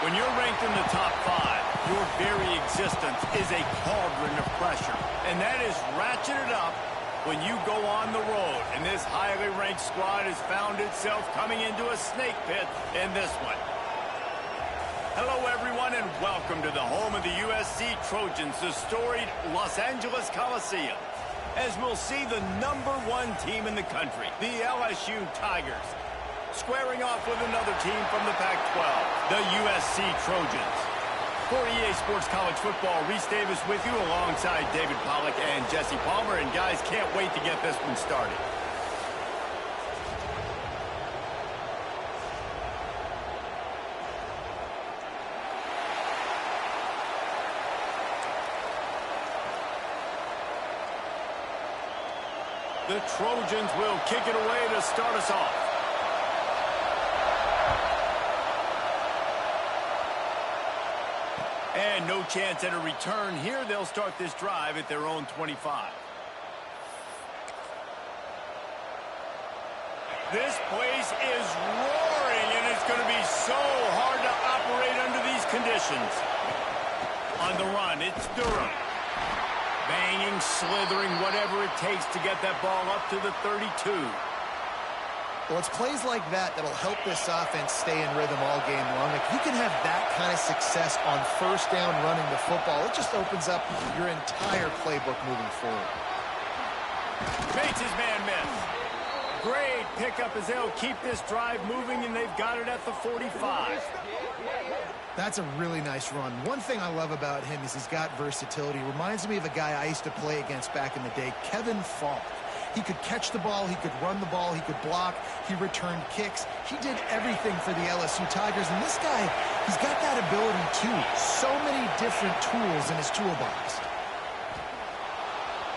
When you're ranked in the top 5, your very existence is a cauldron of pressure. And that is ratcheted up when you go on the road. And this highly ranked squad has found itself coming into a snake pit in this one. Hello, everyone, and welcome to the home of the USC Trojans, the storied Los Angeles Coliseum. As we'll see the #1 team in the country, the LSU Tigers, squaring off with another team from the Pac-12, the USC Trojans. For EA Sports College Football, Reese Davis with you alongside David Pollack and Jesse Palmer. And guys, can't wait to get this one started. The Trojans will kick it away to start us off. And no chance at a return here. They'll start this drive at their own 25. This place is roaring, and it's going to be so hard to operate under these conditions. On the run, it's Durham. Banging, slithering, whatever it takes to get that ball up to the 32. Well, it's plays like that that'll help this offense stay in rhythm all game long. If you can have that kind of success on first down running the football, it just opens up your entire playbook moving forward. Makes his man miss. Great pickup as they'll keep this drive moving, and they've got it at the 45. That's a really nice run. One thing I love about him is he's got versatility. Reminds me of a guy I used to play against back in the day, Kevin Falk. He could catch the ball, he could run the ball, he could block, he returned kicks. He did everything for the LSU Tigers, and this guy, he's got that ability too. So many different tools in his toolbox.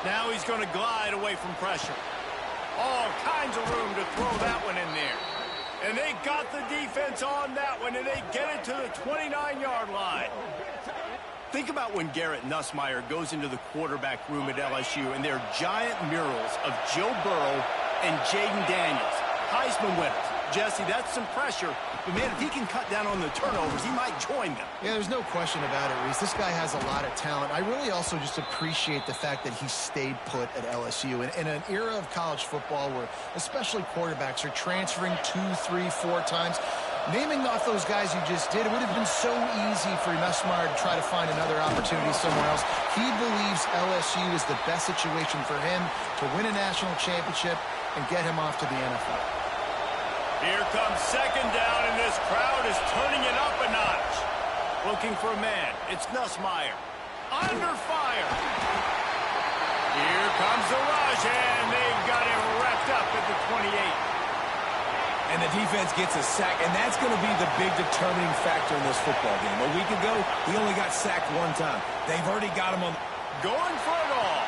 Now he's going to glide away from pressure. All kinds of room to throw that one in there. And they got the defense on that one, and they get it to the 29-yard line. Think about when Garrett Nussmeier goes into the quarterback room at LSU, and there are giant murals of Joe Burrow and Jaden Daniels, Heisman winners. Jesse, that's some pressure. But, man, if he can cut down on the turnovers, he might join them. Yeah, there's no question about it, Reese. This guy has a lot of talent. I really also just appreciate the fact that he stayed put at LSU. In an era of college football where especially quarterbacks are transferring 2, 3, 4 times, naming off those guys you just did, it would have been so easy for Nussmeier to try to find another opportunity somewhere else. He believes LSU is the best situation for him to win a national championship and get him off to the NFL. Here comes second down, and this crowd is turning it up a notch. Looking for a man. It's Nussmeier. Under fire. Here comes the rush, and they've got him wrapped up at the 28. And the defense gets a sack, and that's going to be the big determining factor in this football game. A week ago, he only got sacked 1 time. They've already got him on. Going for it all.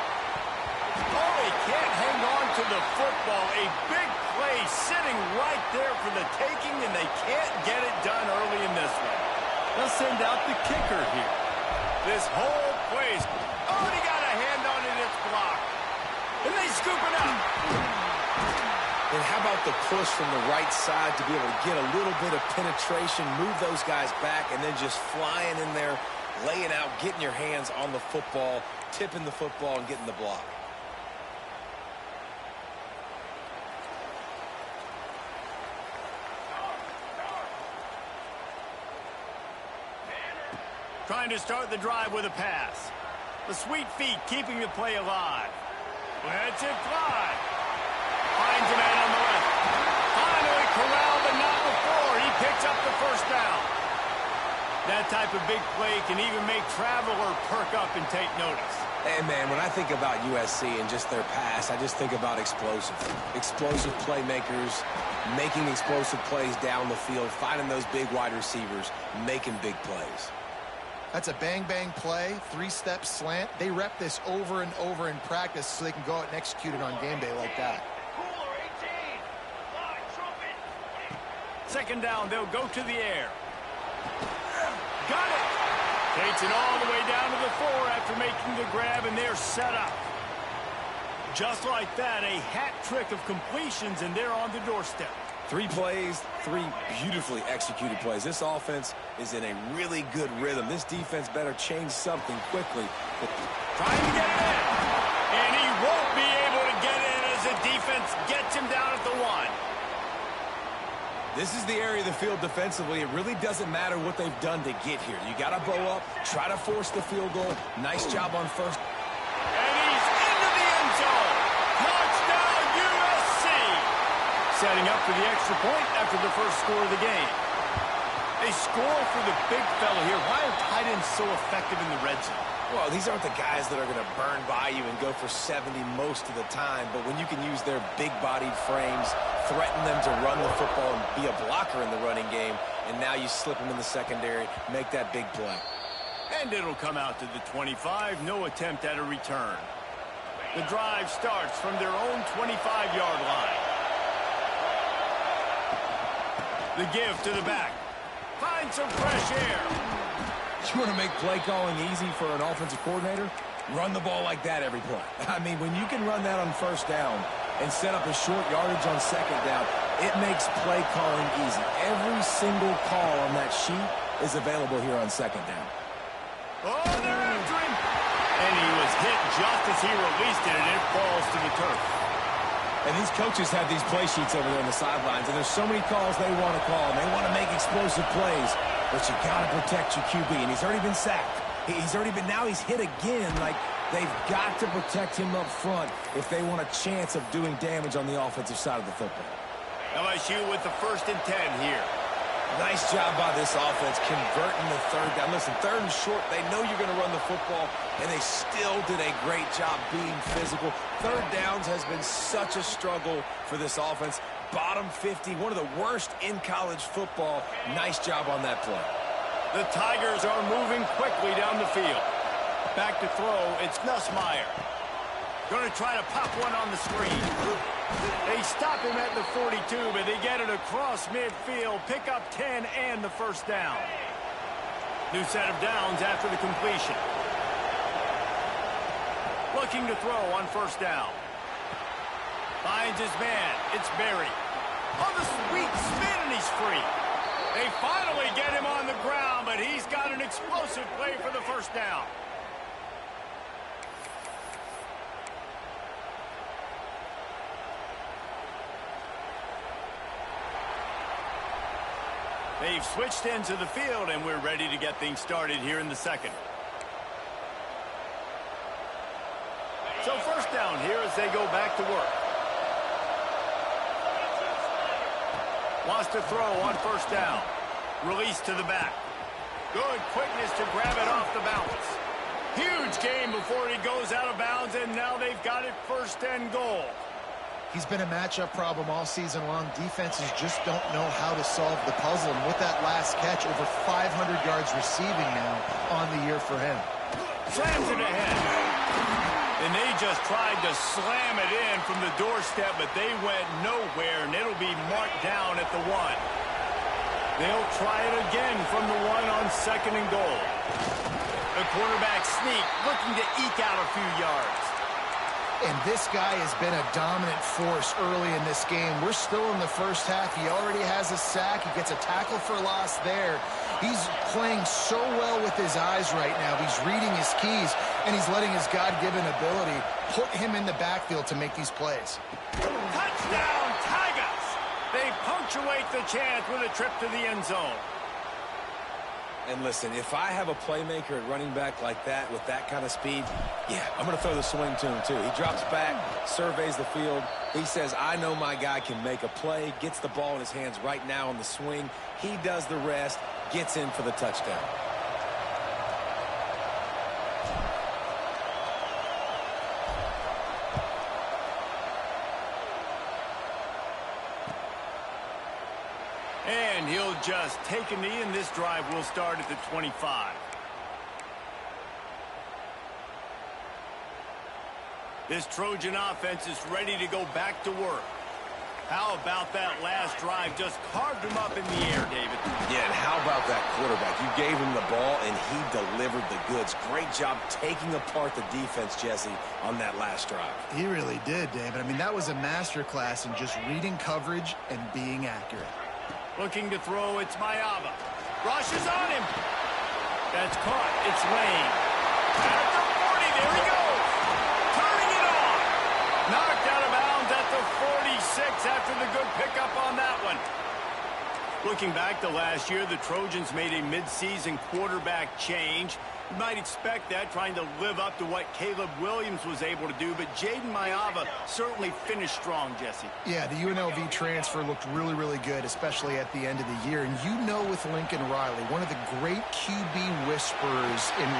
Oh, he can't hang on to the football. A big play sitting right there for the taking, and they can't get it done early in this one. They'll send out the kicker here. This whole place. Oh, and he got a hand on it. It's blocked. And they scoop it up. And how about the push from the right side to be able to get a little bit of penetration, move those guys back, and then just flying in there, laying out, getting your hands on the football, tipping the football, and getting the block. Trying to start the drive with a pass. The sweet feet keeping the play alive. Lets it fly. Finds a man on the left. Finally corralled, but not before. He picks up the first down. That type of big play can even make traveler perk up and take notice. And, man, when I think about USC and just their pass, I just think about explosive. Explosive playmakers, making explosive plays down the field, finding those big wide receivers, making big plays. That's a bang-bang play, 3-step slant. They rep this over and over in practice so they can go out and execute it on game day like that. Second down, they'll go to the air. Got it. Takes it all the way down to the 4 after making the grab, and they're set up. Just like that, a hat trick of completions, and they're on the doorstep. 3 plays, 3 beautifully executed plays. This offense is in a really good rhythm. This defense better change something quickly. Trying to get it in. And he won't be able to get in as the defense gets him down at the 1. This is the area of the field defensively. It really doesn't matter what they've done to get here. You got to bow up, try to force the field goal. Nice job on first. And he's into the end zone. Touchdown, USC. Setting up for the extra point after the first score of the game. They score for the big fella here. Why are tight ends so effective in the red zone? Well, these aren't the guys that are going to burn by you and go for 70 most of the time, but when you can use their big-bodied frames, threaten them to run the football and be a blocker in the running game, and now you slip them in the secondary, make that big play. And it'll come out to the 25, no attempt at a return. The drive starts from their own 25-yard line. The give to the back. Find some fresh air. You want to make play calling easy for an offensive coordinator? Run the ball like that every play. I mean, when you can run that on first down and set up a short yardage on second down, it makes play calling easy. Every single call on that sheet is available here on second down. Oh, they're after him. And he was hit just as he released it, and it falls to the turf. And these coaches have these play sheets over there on the sidelines, and there's so many calls they want to call, and they want to make explosive plays, but you got to protect your QB, and he's already been sacked. Now he's hit again. Like, they've got to protect him up front if they want a chance of doing damage on the offensive side of the football. LSU with the 1st and 10 here. Nice job by this offense converting the third down. Listen, 3rd and short, they know you're going to run the football, and they still did a great job being physical. 3rd downs has been such a struggle for this offense. Bottom 50, one of the worst in college football. Nice job on that play. The Tigers are moving quickly down the field. Back to throw, it's Nussmeier. Going to try to pop one on the screen. They stop him at the 42, but they get it across midfield, pick up 10 and the 1st down. New set of downs after the completion. Looking to throw on 1st down. Finds his man. It's Berry. On the sweet spin, and he's free. They finally get him on the ground, but he's got an explosive play for the 1st down. They've switched into the field, and we're ready to get things started here in the 2nd. So 1st down here as they go back to work. Wants to throw on 1st down. Release to the back. Good quickness to grab it off the bounce. Huge gain before he goes out of bounds, and now they've got it 1st and goal. He's been a matchup problem all season long. Defenses just don't know how to solve the puzzle. And with that last catch, over 500 yards receiving now on the year for him. Slams it ahead. And they just tried to slam it in from the doorstep, but they went nowhere, and it'll be marked down at the 1. They'll try it again from the 1 on 2nd and goal. The quarterback sneak, looking to eke out a few yards. And this guy has been a dominant force early in this game. We're still in the 1st half. He already has a sack. He gets a tackle for loss there. He's playing so well with his eyes right now. He's reading his keys, and he's letting his God-given ability put him in the backfield to make these plays. Touchdown, Tigers! They punctuate the chance with a trip to the end zone. And listen, if I have a playmaker at running back like that with that kind of speed, yeah, I'm going to throw the swing to him too. He drops back, surveys the field. He says, I know my guy can make a play, gets the ball in his hands right now on the swing. He does the rest, gets in for the touchdown. And he'll just take a knee, and this drive will start at the 25. This Trojan offense is ready to go back to work. How about that last drive? Just carved him up in the air, David. Yeah, and how about that quarterback? You gave him the ball, and he delivered the goods. Great job taking apart the defense, Jesse, on that last drive. He really did, David. I mean, that was a masterclass in just reading coverage and being accurate. Looking to throw, it's Maava. Rushes on him. That's caught. It's Lane. At the 40, there he goes. Turning it on. Knocked out of bounds at the 46 after the good pickup on that one. Looking back to last year, the Trojans made a midseason quarterback change. You might expect that, trying to live up to what Caleb Williams was able to do, but Jaden Maava certainly finished strong, Jesse. Yeah, the UNLV transfer looked really, really good, especially at the end of the year. And you know, with Lincoln Riley, one of the great QB whisperers in...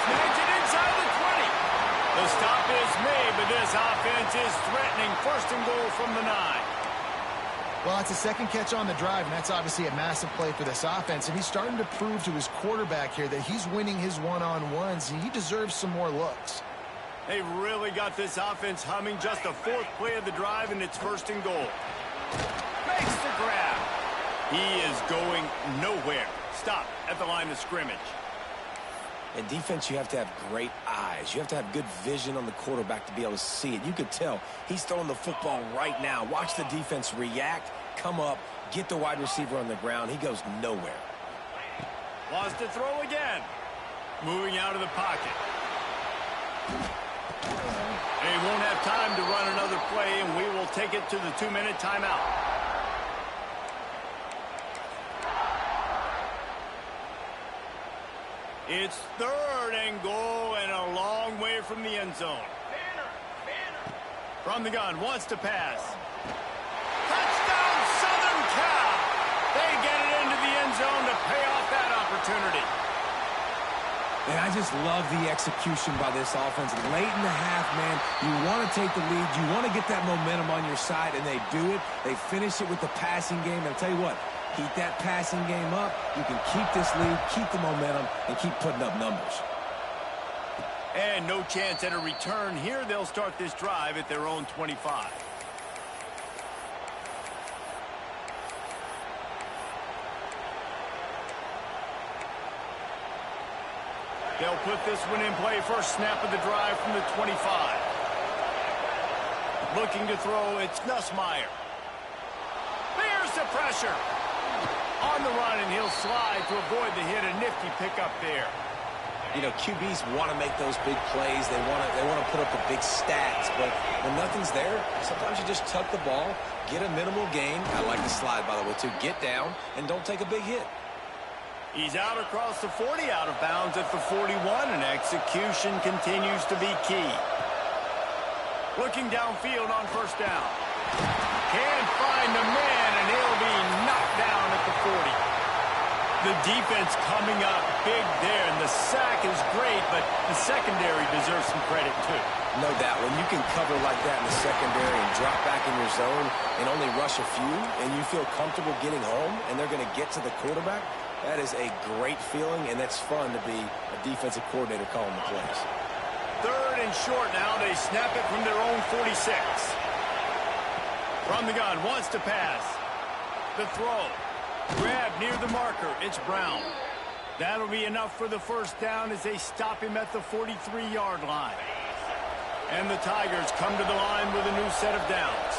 Snags it inside the 20. The stop is made, but this offense is threatening. First and goal from the 9. Well, it's a second catch on the drive, and that's obviously a massive play for this offense. And he's starting to prove to his quarterback here that he's winning his one-on-ones, and he deserves some more looks. They've really got this offense humming. Just the fourth play of the drive, and it's first and goal. Makes the grab. He is going nowhere. Stop at the line of scrimmage. In defense, you have to have great eyes. You have to have good vision on the quarterback to be able to see it. You could tell he's throwing the football right now. Watch the defense react, come up, get the wide receiver on the ground. He goes nowhere. Wants to throw again. Moving out of the pocket. They won't have time to run another play, and we will take it to the 2-minute timeout. It's third and goal and a long way from the end zone. From the gun, wants to pass. Touchdown, Southern Cal! They get it into the end zone to pay off that opportunity. And I just love the execution by this offense. Late in the half, man, you want to take the lead. You want to get that momentum on your side, and they do it. They finish it with the passing game. And I'll tell you what, keep that passing game up. You can keep this lead, keep the momentum, and keep putting up numbers. And no chance at a return here. They'll start this drive at their own 25. They'll put this one in play. First snap of the drive from the 25. Looking to throw, it's Nussmeier. There's the pressure. On the run, and he'll slide to avoid the hit. A nifty pickup there. You know, QBs want to make those big plays. They want to put up the big stats. But when nothing's there, sometimes you just tuck the ball, get a minimal gain. I like the slide, by the way, too. Get down and don't take a big hit. He's out across the 40, out of bounds at the 41, and execution continues to be key. Looking downfield on first down. Can't find the man, and he'll be knocked down at the 40. The defense coming up big there, and the sack is great, but the secondary deserves some credit too. No doubt. When you can cover like that in the secondary and drop back in your zone and only rush a few, and you feel comfortable getting home, and they're going to get to the quarterback, that is a great feeling, and that's fun to be a defensive coordinator calling the plays. Third and short now. They snap it from their own 46. From the gun, wants to pass. The throw. Grab near the marker. It's Brown. That'll be enough for the first down as they stop him at the 43-yard line. And the Tigers come to the line with a new set of downs.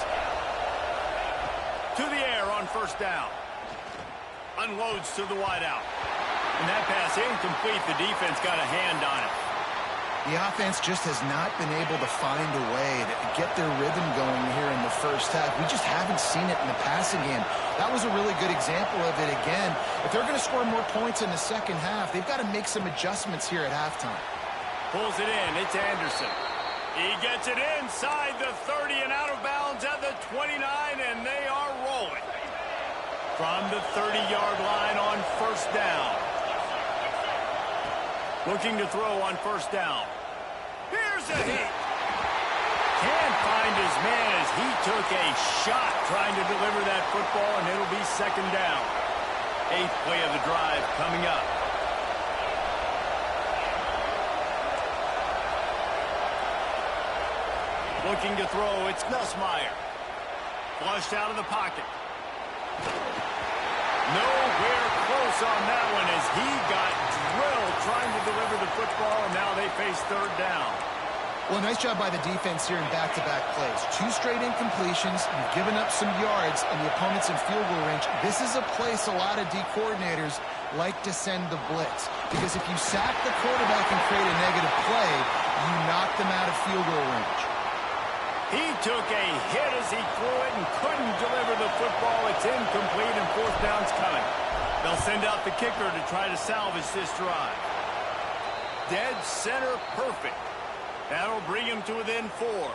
To the air on first down. Unloads to the wideout. And that pass incomplete. The defense got a hand on it. The offense just has not been able to find a way to get their rhythm going here in the first half. We just haven't seen it in the passing game. That was a really good example of it again. If they're going to score more points in the second half, they've got to make some adjustments here at halftime. Pulls it in. It's Anderson. He gets it inside the 30 and out of bounds at the 29, and they are rolling. From the 30-yard line on first down. Looking to throw on first down. Here's a hit. Can't find his man as he took a shot trying to deliver that football, and it'll be second down. 8th play of the drive coming up. Looking to throw, it's Nussmeier. Flushed out of the pocket. Nowhere close on that one as he got drilled trying to deliver the football, and now they face third down. Well, nice job by the defense here in back-to-back plays. 2 straight incompletions. You've given up some yards, and the opponent's in field goal range. This is a place a lot of D coordinators like to send the blitz, because if you sack the quarterback and create a negative play, you knock them out of field goal range. He took a hit as he threw it and couldn't deliver the football. It's incomplete, and fourth down's coming. They'll send out the kicker to try to salvage this drive. Dead center perfect. That'll bring him to within 4.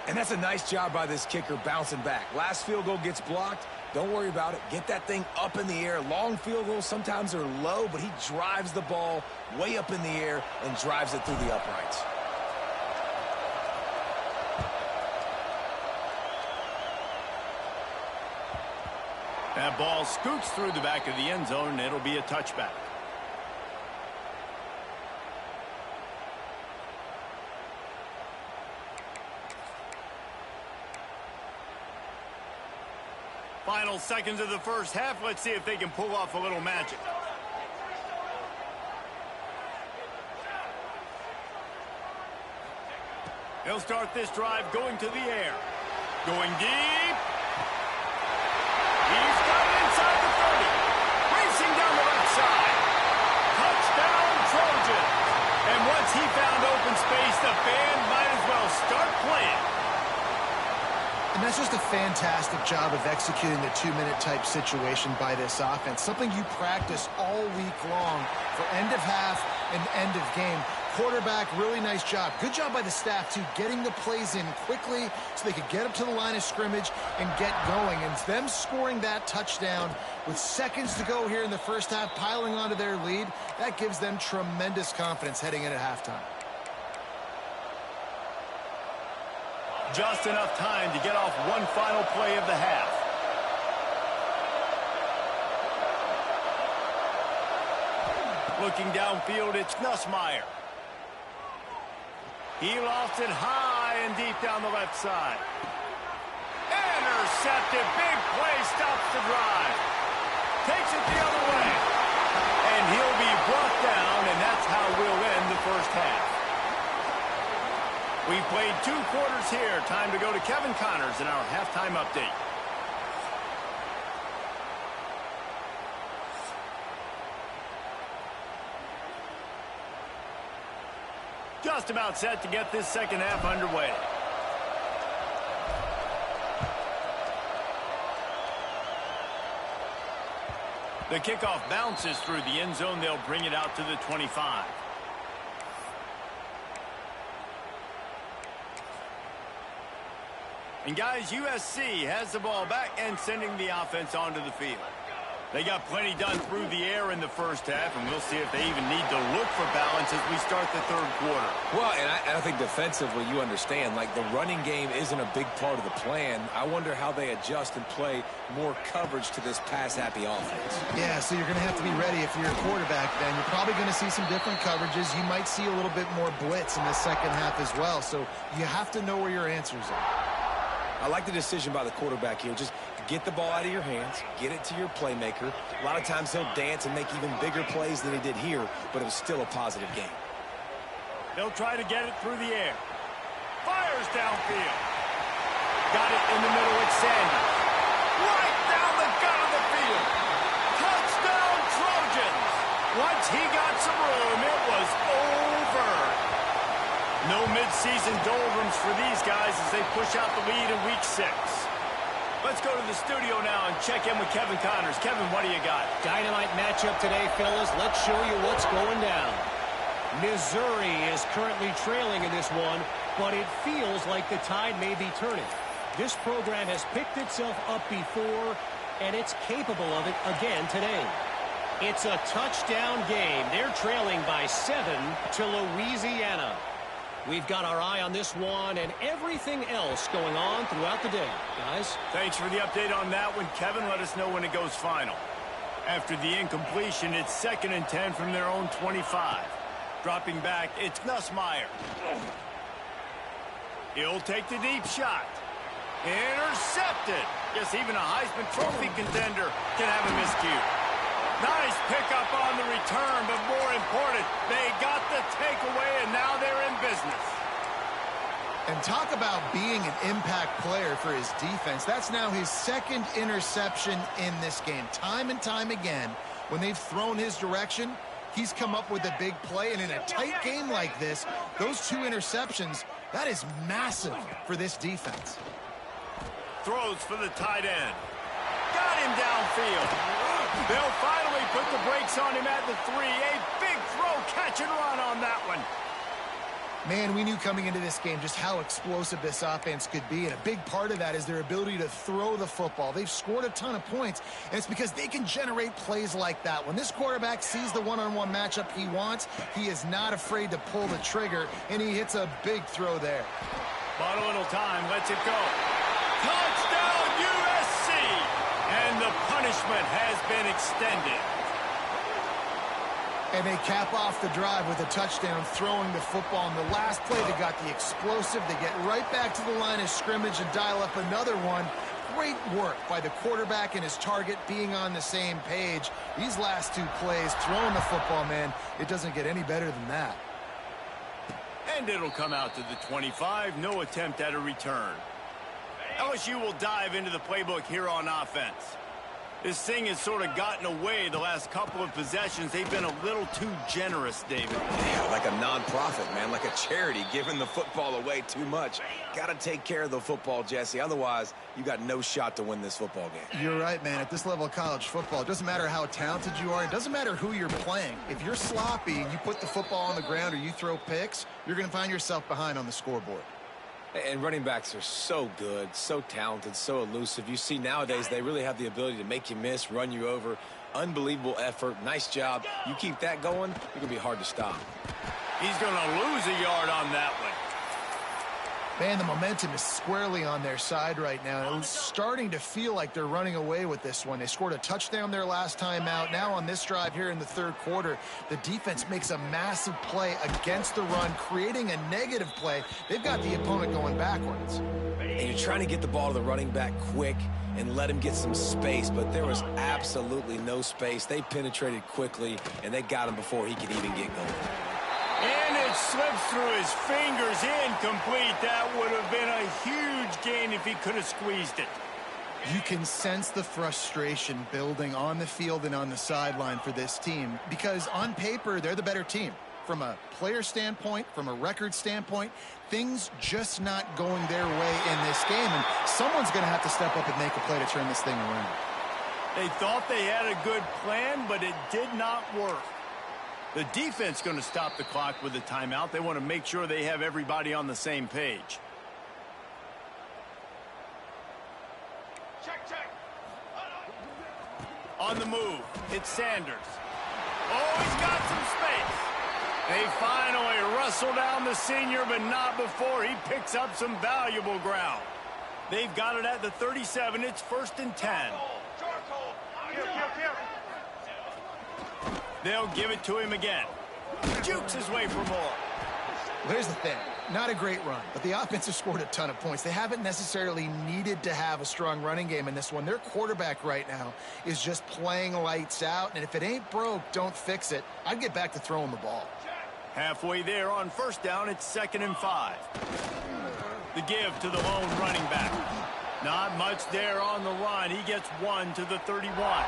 And that's a nice job by this kicker bouncing back. Last field goal gets blocked. Don't worry about it. Get that thing up in the air. Long field goals sometimes are low, but he drives the ball way up in the air and drives it through the uprights. That ball scoots through the back of the end zone, and it'll be a touchback. Final seconds of the first half. Let's see if they can pull off a little magic. They'll start this drive going to the air. Going deep. He's got it inside the 30. Racing down the left side. Touchdown, Trojans. And once he found open space, the band might as well start playing. And that's just a fantastic job of executing the 2-minute type situation by this offense. Something you practice all week long for end of half and end of game. Quarterback, really nice job. Good job by the staff, too, getting the plays in quickly so they could get up to the line of scrimmage and get going. And them scoring that touchdown with seconds to go here in the first half, piling onto their lead, that gives them tremendous confidence heading in at halftime. Just enough time to get off one final play of the half. Looking downfield, it's Nussmeier. He lofts it high and deep down the left side. Intercepted. Big play stops the drive. Takes it the other way. And he'll be brought down, and that's how we'll end the first half. We've played 2 quarters here. Time to go to Kevin Connors in our halftime update. Just about set to get this second half underway. The kickoff bounces through the end zone. They'll bring it out to the 25. And guys, USC has the ball back and sending the offense onto the field. They got plenty done through the air in the first half, and we'll see if they even need to look for balance as we start the third quarter. Well, and I think defensively, you understand, like the running game isn't a big part of the plan. I wonder how they adjust and play more coverage to this pass-happy offense. Yeah, so you're going to have to be ready if you're a quarterback then. You're probably going to see some different coverages. You might see a little bit more blitz in the second half as well, so you have to know where your answers are. I like the decision by the quarterback here. Just get the ball out of your hands, get it to your playmaker. A lot of times he'll dance and make even bigger plays than he did here, but it was still a positive game. They'll try to get it through the air. Fires downfield. Got it in the middle with Sanders. Right down the gut of the field. Touchdown, Trojans. Once he got some room, it was over. No midseason doldrums for these guys as they push out the lead in Week 6. Let's go to the studio now and check in with Kevin Connors. Kevin, what do you got? Dynamite matchup today, fellas. Let's show you what's going down. Missouri is currently trailing in this one, but it feels like the tide may be turning. This program has picked itself up before, and it's capable of it again today. It's a touchdown game. They're trailing by 7 to Louisiana. We've got our eye on this one and everything else going on throughout the day. Guys? Thanks for the update on that one, Kevin. Let us know when it goes final. After the incompletion, it's 2nd and 10 from their own 25. Dropping back, it's Nussmeier. He'll take the deep shot. Intercepted. Yes, even a Heisman Trophy contender can have a miscue. Nice pickup on the return, but more important, they got the takeaway, and now they're in business. And talk about being an impact player for his defense. That's now his second interception in this game. Time and time again, when they've thrown his direction, he's come up with a big play. And in a tight game like this, those 2 interceptions, that is massive for this defense. Throws for the tight end. Got him downfield. They'll finally put the brakes on him at the 3. A big throw, catch and run on that one. Man, we knew coming into this game just how explosive this offense could be, and a big part of that is their ability to throw the football. They've scored a ton of points, and it's because they can generate plays like that. When this quarterback sees the one-on-one matchup he wants, he is not afraid to pull the trigger, and he hits a big throw there. But a little time, lets it go. Touchdown, USC! And the punishment has been extended. And they cap off the drive with a touchdown, throwing the football. In the last play, they got the explosive. They get right back to the line of scrimmage and dial up another one. Great work by the quarterback and his target being on the same page. These last 2 plays, throwing the football, man, it doesn't get any better than that. And it'll come out to the 25. No attempt at a return. LSU will dive into the playbook here on offense. This thing has sort of gotten away the last couple of possessions. They've been a little too generous, David. Yeah, like a non-profit, man, like a charity, giving the football away too much. Got to take care of the football, Jesse. Otherwise, you got no shot to win this football game. You're right, man. At this level of college football, it doesn't matter how talented you are. It doesn't matter who you're playing. If you're sloppy and you put the football on the ground or you throw picks, you're going to find yourself behind on the scoreboard. And running backs are so good, so talented, so elusive. You see nowadays they really have the ability to make you miss, run you over. Unbelievable effort. Nice job. You keep that going, you're going to be hard to stop. He's going to lose a yard on that one. Man, the momentum is squarely on their side right now. It's starting to feel like they're running away with this one. They scored a touchdown their last time out. Now on this drive here in the 3rd quarter, the defense makes a massive play against the run, creating a negative play. They've got the opponent going backwards. And you're trying to get the ball to the running back quick and let him get some space, but there was absolutely no space. They penetrated quickly, and they got him before he could even get going. And it slips through his fingers, incomplete. That would have been a huge gain if he could have squeezed it. You can sense the frustration building on the field and on the sideline for this team because on paper, they're the better team. From a player standpoint, from a record standpoint, things just not going their way in this game, and someone's going to have to step up and make a play to turn this thing around. They thought they had a good plan, but it did not work. The defense going to stop the clock with a timeout. They want to make sure they have everybody on the same page. Check. On the move, it's Sanders. Oh, he's got some space. They finally wrestle down the senior, but not before he picks up some valuable ground. They've got it at the 37. It's 1st and 10. They'll give it to him again. Jukes his way for more. There's the thing. Not a great run, but the offense has scored a ton of points. They haven't necessarily needed to have a strong running game in this one. Their quarterback right now is just playing lights out, and if it ain't broke, don't fix it. I'd get back to throwing the ball. Halfway there on 1st down, it's 2nd and 5. The give to the lone running back. Not much there on the run. He gets 1 to the 31.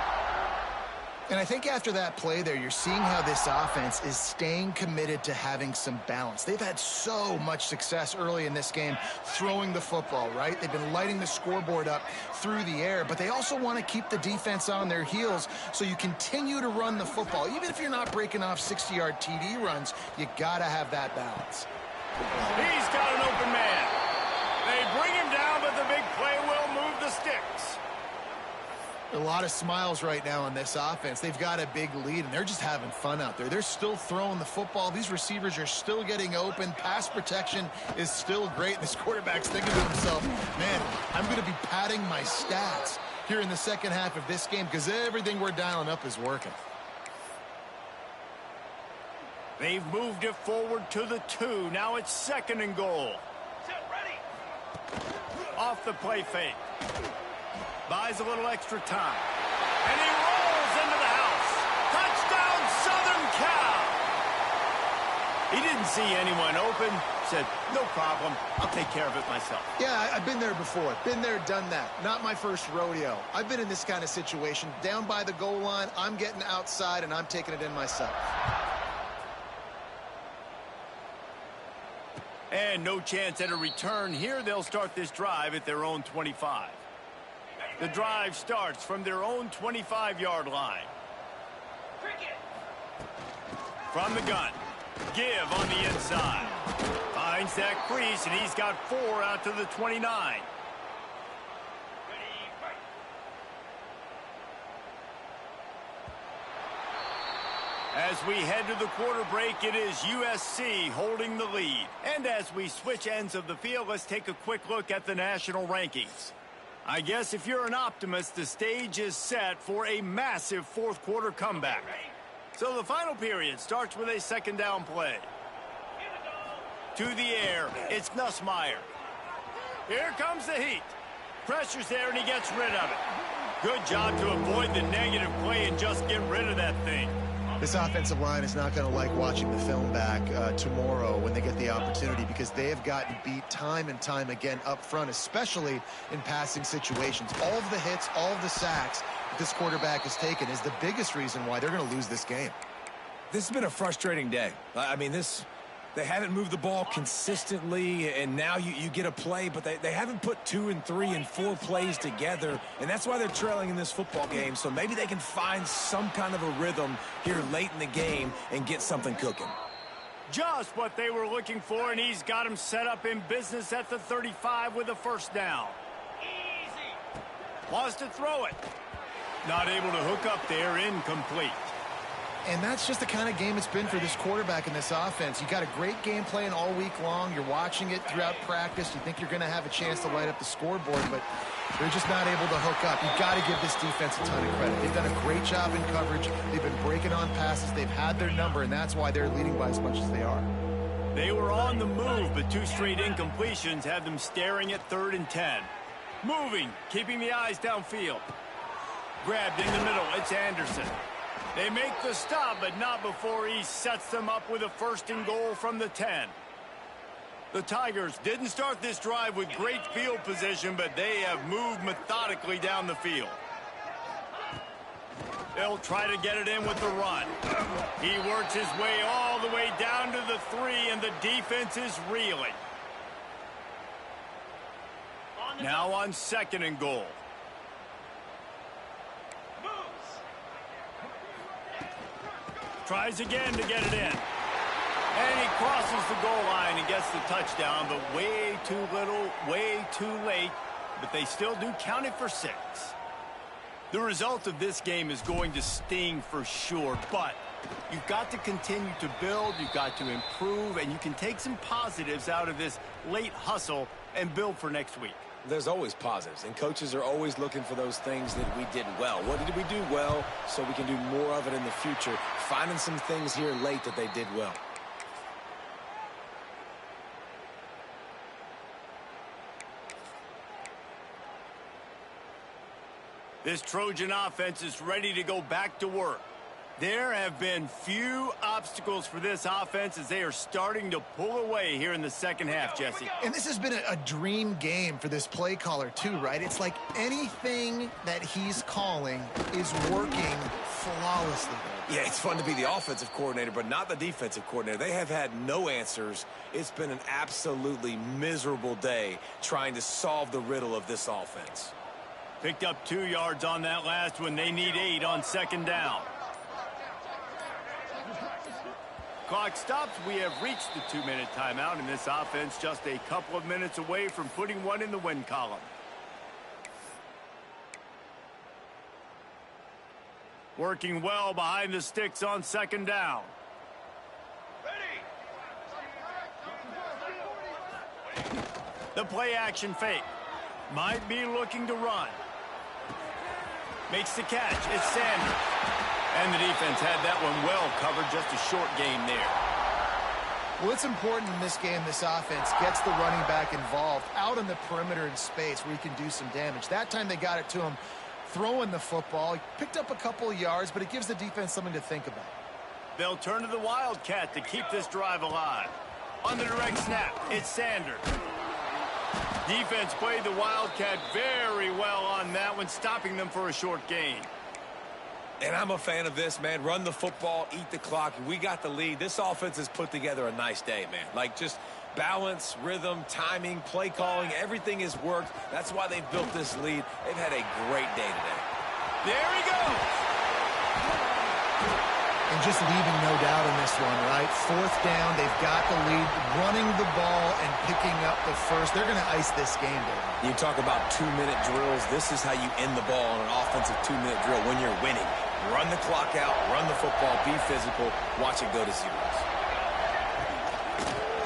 And I think after that play there, you're seeing how this offense is staying committed to having some balance. They've had so much success early in this game throwing the football, right? They've been lighting the scoreboard up through the air, but they also want to keep the defense on their heels so you continue to run the football. Even if you're not breaking off 60-yard TD runs, you got to have that balance. He's got an open man. They bring him down, but the big play will move the sticks. A lot of smiles right now on this offense. They've got a big lead, and they're just having fun out there. They're still throwing the football. These receivers are still getting open. Pass protection is still great. This quarterback's thinking to himself, man, I'm going to be padding my stats here in the second half of this game because everything we're dialing up is working. They've moved it forward to the 2. Now it's 2nd and goal. Off the play fake. Buys a little extra time. And he rolls into the house. Touchdown, Southern Cal! He didn't see anyone open. Said, no problem. I'll take care of it myself. Yeah, I've been there before. Been there, done that. Not my first rodeo. I've been in this kind of situation. Down by the goal line, I'm getting outside, and I'm taking it in myself. And no chance at a return here. They'll start this drive at their own 25. The drive starts from their own 25-yard line. From the gun. Give on the inside. Finds that crease, and he's got 4 out to the 29. As we head to the quarter break, it is USC holding the lead. And as we switch ends of the field, let's take a quick look at the national rankings. I guess if you're an optimist, the stage is set for a massive fourth quarter comeback. So the final period starts with a second down play. To the air, it's Nussmeier. Here comes the heat. Pressure's there, and he gets rid of it. Good job to avoid the negative play and just get rid of that thing. This offensive line is not going to like watching the film back tomorrow when they get the opportunity, because they have gotten beat time and time again up front, especially in passing situations. All of the hits, all of the sacks that this quarterback has taken is the biggest reason why they're going to lose this game. This has been a frustrating day. I mean, they haven't moved the ball consistently, and now you get a play, but they haven't put 2 and 3 and 4 plays together, and that's why they're trailing in this football game. So maybe they can find some kind of a rhythm here late in the game and get something cooking. Just what they were looking for, and he's got him set up in business at the 35 with a first down. Easy. Wants to throw it. Not able to hook up there, incomplete. And that's just the kind of game it's been for this quarterback in this offense. You got a great game plan all week long. You're watching it throughout practice. You think you're going to have a chance to light up the scoreboard, but they're just not able to hook up. You've got to give this defense a ton of credit. They've done a great job in coverage. They've been breaking on passes. They've had their number, and that's why they're leading by as much as they are. They were on the move, but 2 straight incompletions have them staring at 3rd and 10. Moving, keeping the eyes downfield. Grabbed in the middle. It's Anderson. They make the stop, but not before he sets them up with a 1st and goal from the 10. The Tigers didn't start this drive with great field position, but they have moved methodically down the field. They'll try to get it in with the run. He works his way all the way down to the 3, and the defense is reeling. Now on 2nd and goal. Tries again to get it in. And he crosses the goal line and gets the touchdown, but way too little, way too late. But they still do count it for 6. The result of this game is going to sting for sure, but you've got to continue to build, you've got to improve, and you can take some positives out of this late hustle and build for next week. There's always positives, and coaches are always looking for those things that we did well. What did we do well so we can do more of it in the future? Finding some things here late that they did well. This Trojan offense is ready to go back to work. There have been few obstacles for this offense as they are starting to pull away here in the second half, Jesse. And this has been a dream game for this play caller too, right? It's like anything that he's calling is working flawlessly. Yeah, it's fun to be the offensive coordinator, but not the defensive coordinator. They have had no answers. It's been an absolutely miserable day trying to solve the riddle of this offense. Picked up 2 yards on that last one. They need 8 on 2nd down. Clock stops. We have reached the 2-minute timeout, and this offense just a couple of minutes away from putting one in the win column. Working well behind the sticks on 2nd down. The play action fake. Might be looking to run. Makes the catch. It's Sanders. And the defense had that one well covered. Just a short gain there. Well, it's important in this game, this offense gets the running back involved out on the perimeter in space where he can do some damage. That time they got it to him throwing the football. He picked up a couple of yards, but it gives the defense something to think about. They'll turn to the Wildcat to keep this drive alive. On the direct snap, it's Sanders. Defense played the Wildcat very well on that one, stopping them for a short gain. And I'm a fan of this, man. Run the football, eat the clock. We got the lead. This offense has put together a nice day, man. Like, just balance, rhythm, timing, play calling, everything has worked. That's why they've built this lead. They've had a great day today. There he goes. And just leaving no doubt in this one, right? Fourth down, they've got the lead, running the ball and picking up the first. They're going to ice this game, David. You talk about 2-minute drills. This is how you end the ball on an offensive 2-minute drill when you're winning. Run the clock out, run the football, be physical, watch it go to zeros.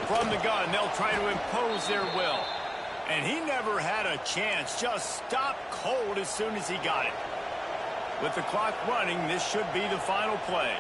From the gun, they'll try to impose their will. And he never had a chance, just stopped cold as soon as he got it. With the clock running, this should be the final play.